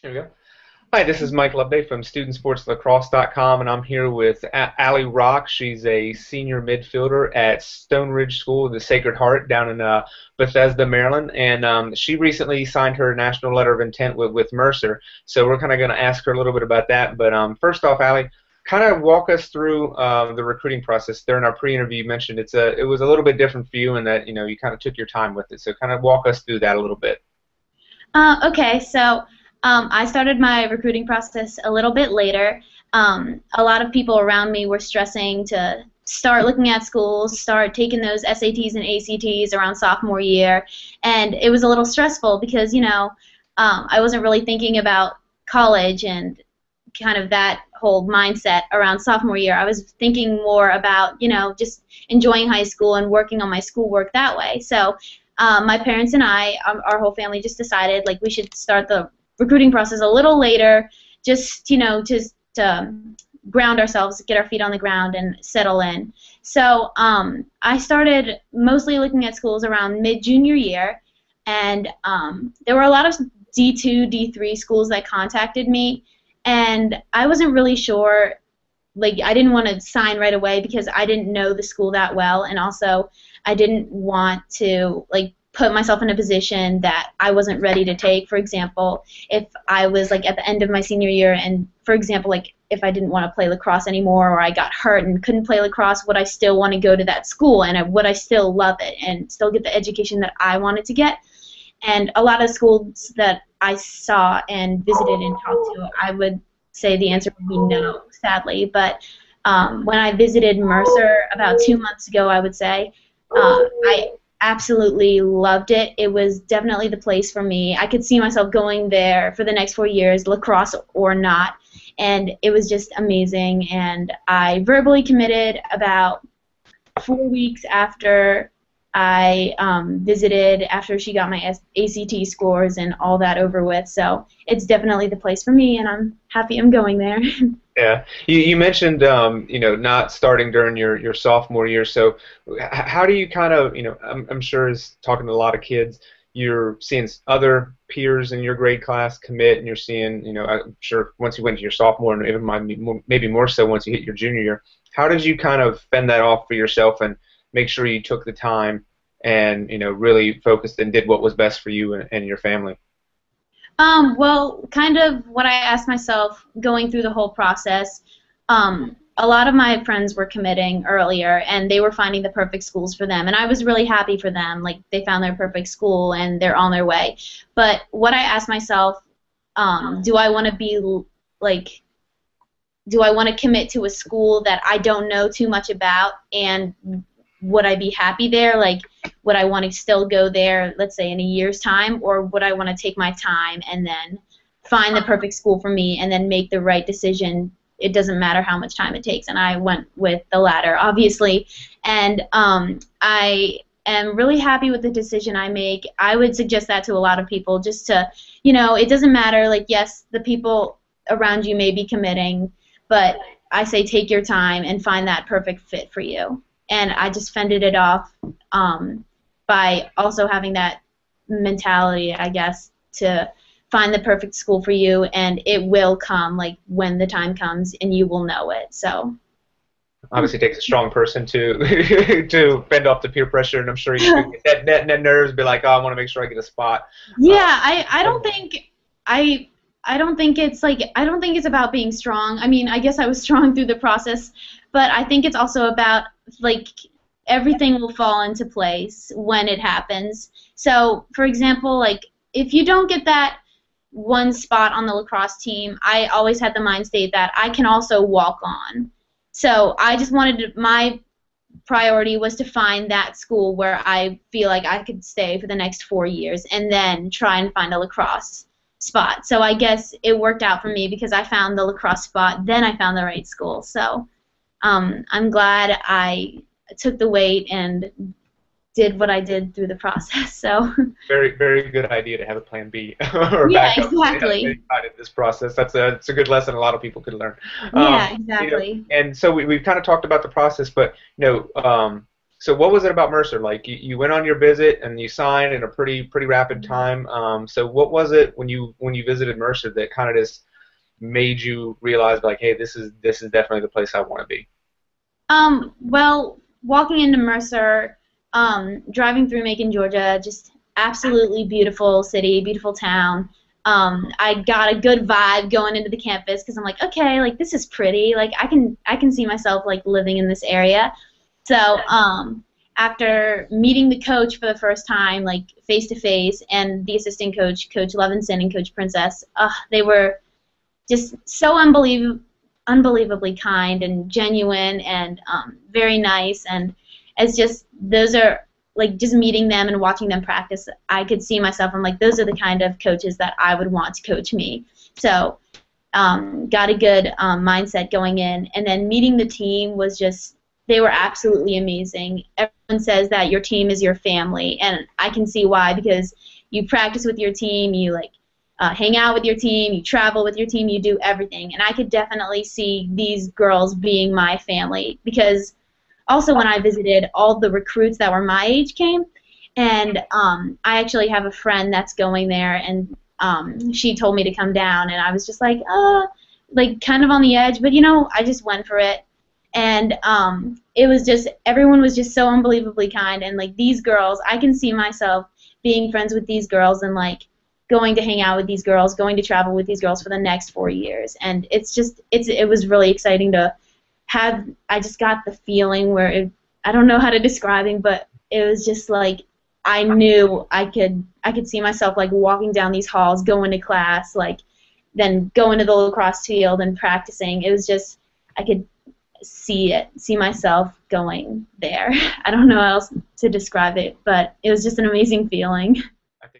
Here we go. Hi, this is Mike Loveday from StudentSportsLacrosse.com, and I'm here with Allie Rock. She's a senior midfielder at Stone Ridge School of the Sacred Heart down in Bethesda, Maryland, and she recently signed her national letter of intent with Mercer. So we're kind of going to ask her a little bit about that. But first off, Allie, kind of walk us through the recruiting process. During our pre-interview, you mentioned it was a little bit different for you, and that you kind of took your time with it. So kind of walk us through that a little bit. Okay, so I started my recruiting process a little bit later. A lot of people around me were stressing to start looking at schools, start taking those SATs and ACTs around sophomore year, and it was a little stressful because, I wasn't really thinking about college and kind of that whole mindset around sophomore year. I was thinking more about, just enjoying high school and working on my schoolwork that way. So my parents and I, our whole family, just decided like we should start the recruiting process a little later, just to ground ourselves, get our feet on the ground, and settle in. So I started mostly looking at schools around mid-junior year, and there were a lot of D2, D3 schools that contacted me, and I wasn't really sure. Like, I didn't want to sign right away because I didn't know the school that well, and also I didn't want to put myself in a position that I wasn't ready to take. For example, if I was at the end of my senior year and, for example, if I didn't want to play lacrosse anymore or I got hurt and couldn't play lacrosse, would I still want to go to that school, and would I still love it and still get the education that I wanted to get? And a lot of schools that I saw and visited and talked to, I would say the answer would be no, sadly. But when I visited Mercer about 2 months ago, I would say, I absolutely loved it. It was definitely the place for me. I could see myself going there for the next 4 years, lacrosse or not, and it was just amazing. And I verbally committed about 4 weeks after I visited, after she got my ACT scores and all that over with. So it's definitely the place for me, and I'm happy I'm going there. Yeah, you mentioned not starting during your sophomore year. So how do you kind of I'm sure as talking to a lot of kids, you're seeing other peers in your grade class commit, and you're seeing I'm sure once you went to your sophomore, and even maybe more so once you hit your junior year. How did you kind of fend that off for yourself and make sure you took the time and really focused and did what was best for you and your family? Well, kind of what I asked myself going through the whole process, a lot of my friends were committing earlier, and they were finding the perfect schools for them, and I was really happy for them. Like, they found their perfect school, and they're on their way. But what I asked myself, do I want to be, do I want to commit to a school that I don't know too much about, and would I be happy there? Would I want to still go there, let's say, in a year's time, or would I want to take my time and then find the perfect school for me and then make the right decision? It doesn't matter how much time it takes, and I went with the latter, obviously. And I am really happy with the decision I make. I would suggest that to a lot of people, just to, it doesn't matter. Yes, the people around you may be committing, but I say take your time and find that perfect fit for you. And I just fended it off by also having that mentality, I guess, to find the perfect school for you, and it will come when the time comes, and you will know it. So obviously, it takes a strong person to to fend off the peer pressure, and I'm sure you get that nerves, be like, oh, I want to make sure I get a spot. Yeah, I don't think it's about being strong. I mean, I guess I was strong through the process, but I think it's also about everything will fall into place when it happens. So, for example, if you don't get that one spot on the lacrosse team, I always had the mind state that I can also walk on. So I just my priority was to find that school where I feel like I could stay for the next 4 years, and then try and find a lacrosse spot. So I guess it worked out for me because I found the lacrosse spot, then I found the right school. So I'm glad I took the weight and did what I did through the process. So very, very good idea to have a plan B or yeah, backup. exactly. In this process, it's a good lesson a lot of people could learn. Yeah, exactly. And so we've kind of talked about the process, but So what was it about Mercer? Like you went on your visit and you signed in a pretty rapid time. So what was it when you visited Mercer that kind of just made you realize like, hey, this is definitely the place I want to be? Well, walking into Mercer, driving through Macon, Georgia, just absolutely beautiful city, beautiful town. I got a good vibe going into the campus because I'm like, okay, like this is pretty. Like I can see myself like living in this area. So after meeting the coach for the first time, like face to face, and the assistant coach, Coach Levinson and Coach Princess, they were just so unbelievably kind and genuine and very nice. And it's just those are like just meeting them and watching them practice. I could see myself. I'm like, those are the kind of coaches that I would want to coach me. So got a good mindset going in, and then meeting the team was just they were absolutely amazing. Everyone says that your team is your family, and I can see why because you practice with your team, you like hang out with your team, you travel with your team, you do everything. And I could definitely see these girls being my family because also when I visited, all the recruits that were my age came. And I actually have a friend that's going there, and she told me to come down, and I was just like kind of on the edge, but I just went for it. And it was just everyone was just so unbelievably kind, and like these girls, I can see myself being friends with these girls and like going to hang out with these girls, going to travel with these girls for the next 4 years. And it was really exciting to have. I just got the feeling where I don't know how to describe it, but it was just like I knew I could see myself like walking down these halls, going to class, like then going to the lacrosse field and practicing. It was just I could see myself going there. I don't know how else to describe it, but it was just an amazing feeling.